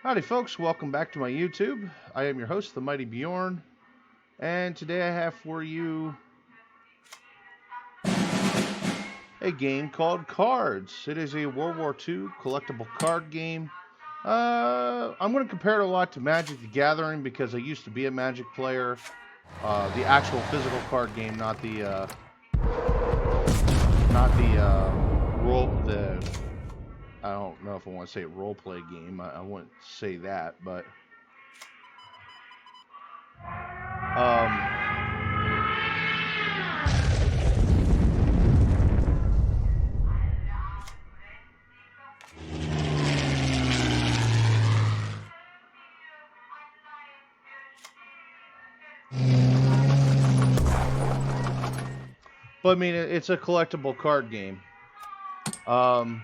Howdy folks, welcome back to my YouTube. I am your host, the Mighty Bjorn, and today I have for you a game called Cards. It is a World War II collectible card game. I'm going to compare it a lot to Magic the Gathering because I used to be a Magic player. The actual physical card game, not the I don't know if I want to say role play game. I wouldn't say that, but um, but I mean it's a collectible card game. Um,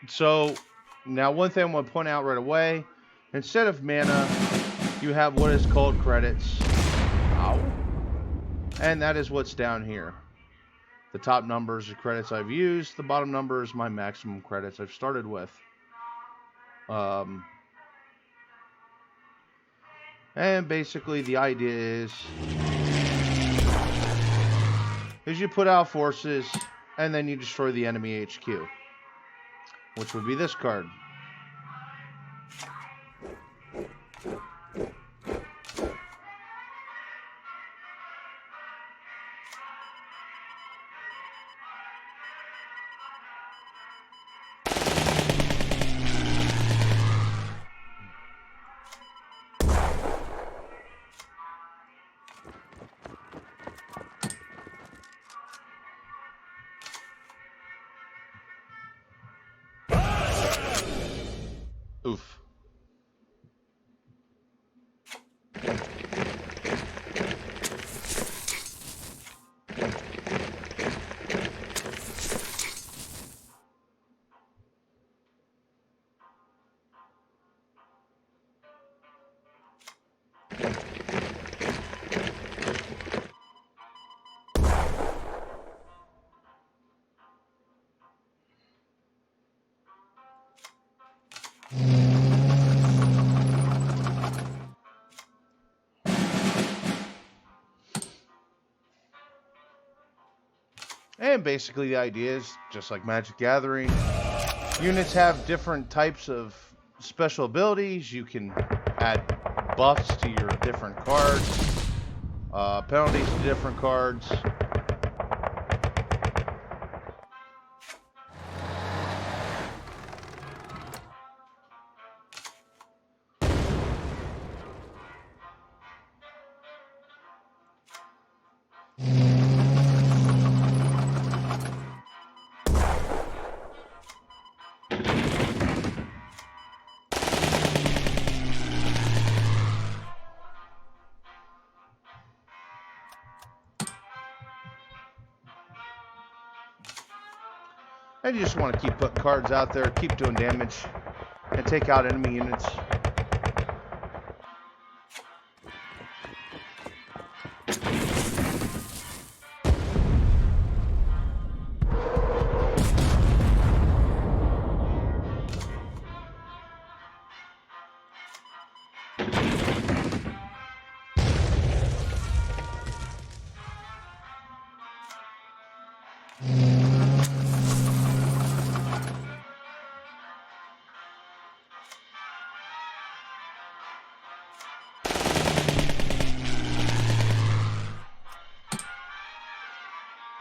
so now one thing I want to point out right away: instead of mana, you have what is called credits. Ow. And that is what's down here. The top numbers are credits I've used. The bottom number is my maximum credits I've started with. And basically the idea is you put out forces and then you destroy the enemy HQ, which would be this card. Oof. And basically the idea is just like Magic Gathering. Units have different types of special abilities. You can add buffs to your different cards, penalties to different cards. And you just want to keep putting cards out there, keep doing damage, and take out enemy units.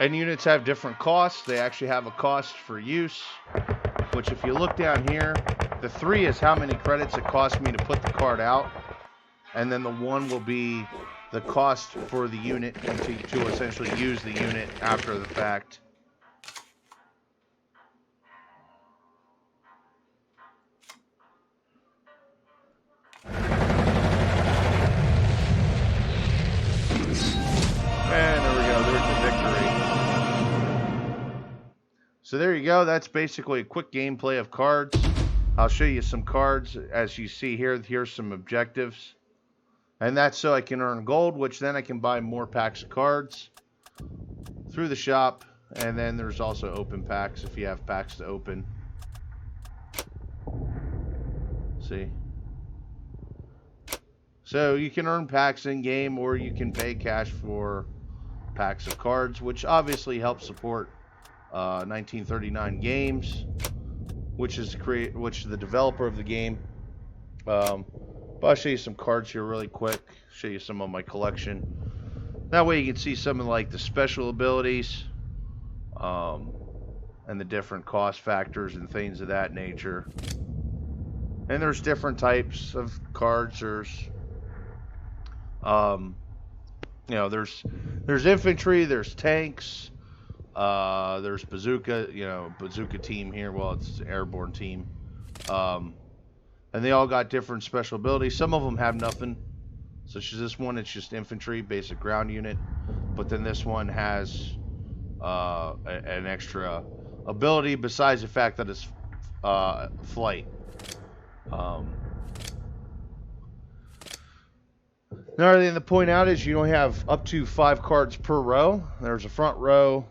And units have different costs. They actually have a cost for use, which if you look down here, the 3 is how many credits it costs me to put the card out. And then the 1 will be the cost for the unit to essentially use the unit after the fact. And there we go, there's the victory. So there you go, that's basically a quick gameplay of Cards. I'll show you some cards. As you see here, here's some objectives. And that's so I can earn gold, which then I can buy more packs of cards through the shop. And then there's also open packs if you have packs to open. See? So you can earn packs in game, or you can pay cash for packs of cards, which obviously helps support 1939 Games, which is the developer of the game. But I'll show you some cards here really quick. Show you some of my collection. That way you can see some of like the special abilities, and the different cost factors and things of that nature. And there's different types of cards. Um, there's infantry, there's tanks, there's bazooka team here. Well, it's an airborne team. And they all got different special abilities. Some of them have nothing. Such as this one, it's just infantry, basic ground unit. But then this one has an extra ability besides the fact that it's flight. Another thing to point out is you don't have up to 5 cards per row. There's a front row,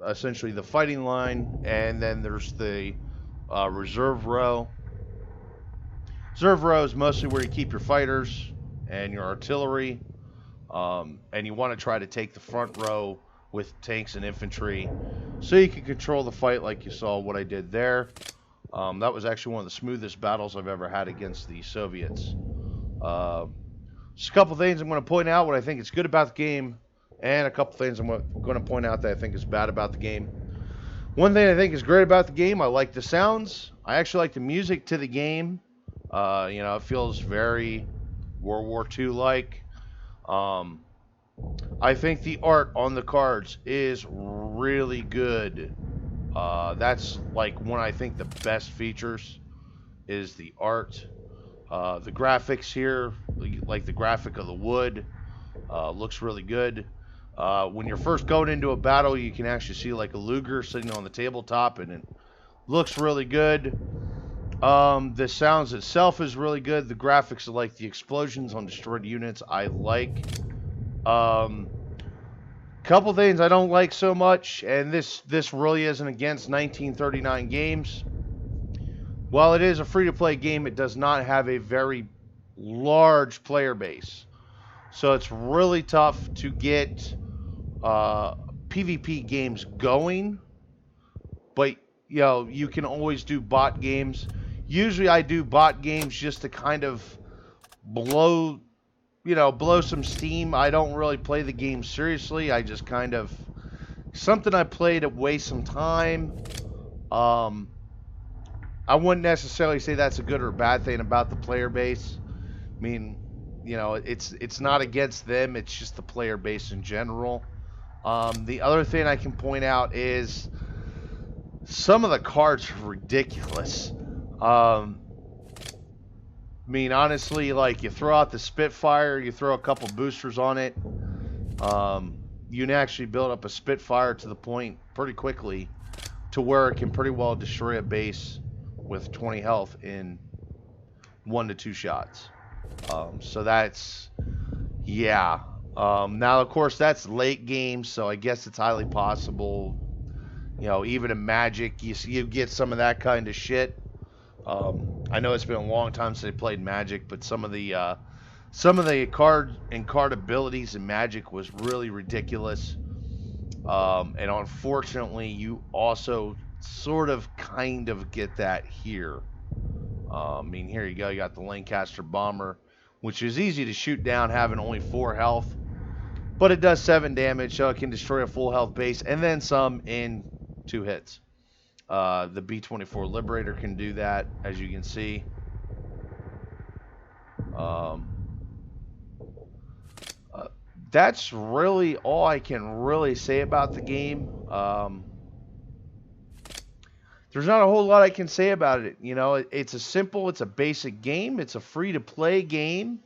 essentially the fighting line, and then there's the reserve row. Reserve row is mostly where you keep your fighters and your artillery, and you want to try to take the front row with tanks and infantry so you can control the fight like you saw what I did there. That was actually one of the smoothest battles I've ever had against the Soviets. Just a couple things I'm going to point out what I think is good about the game, and a couple things I'm going to point out that I think is bad about the game. One thing I think is great about the game, I like the sounds. I actually like the music to the game. It feels very World War II like. I think the art on the cards is really good. That's like one I think the best features is the art. The graphics here, like the graphic of the wood, looks really good. When you're first going into a battle, you can actually see like a Luger sitting on the tabletop, and it looks really good. The sounds itself is really good. The graphics of like the explosions on destroyed units I like. Couple things I don't like so much, and this really isn't against 1939 Games. While it is a free-to-play game, it does not have a very large player base. So it's really tough to get PvP games going. But, you can always do bot games. Usually I do bot games just to kind of blow some steam. I don't really play the game seriously. I just kind of... something I play to waste some time. I wouldn't necessarily say that's a good or bad thing about the player base. I mean, it's not against them. It's just the player base in general. The other thing I can point out is some of the cards are ridiculous. Honestly, like you throw out the Spitfire, you throw a couple boosters on it. You can actually build up a Spitfire to the point pretty quickly to where it can pretty well destroy a base with 20 health in 1 to 2 shots. So that's, yeah. Now, of course, that's late game, so I guess it's highly possible, even in Magic, you get some of that kind of shit. I know it's been a long time since I played Magic, but some of the card abilities in Magic was really ridiculous. And unfortunately, you also sort of kind of get that here. Here you go. You got the Lancaster Bomber, which is easy to shoot down, having only 4 health. But it does 7 damage, so it can destroy a full health base, and then some in 2 hits. The B-24 Liberator can do that, as you can see. That's really all I can really say about the game. There's not a whole lot I can say about it. It's a basic game. It's a free-to-play game.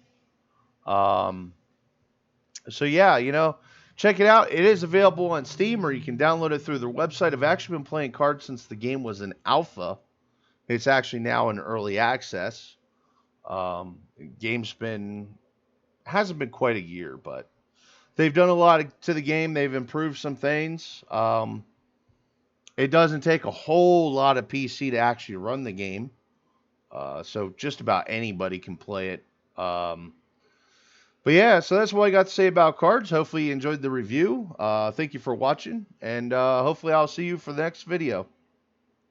So yeah, check it out. It is available on Steam, or you can download it through their website. I've actually been playing cards since the game was in alpha. It's actually now in early access. Game's hasn't been quite a year, but they've done a lot to the game. They've improved some things. It doesn't take a whole lot of PC to actually run the game. So just about anybody can play it. But yeah, so that's what I got to say about cards. Hopefully you enjoyed the review. Thank you for watching, and hopefully I'll see you for the next video.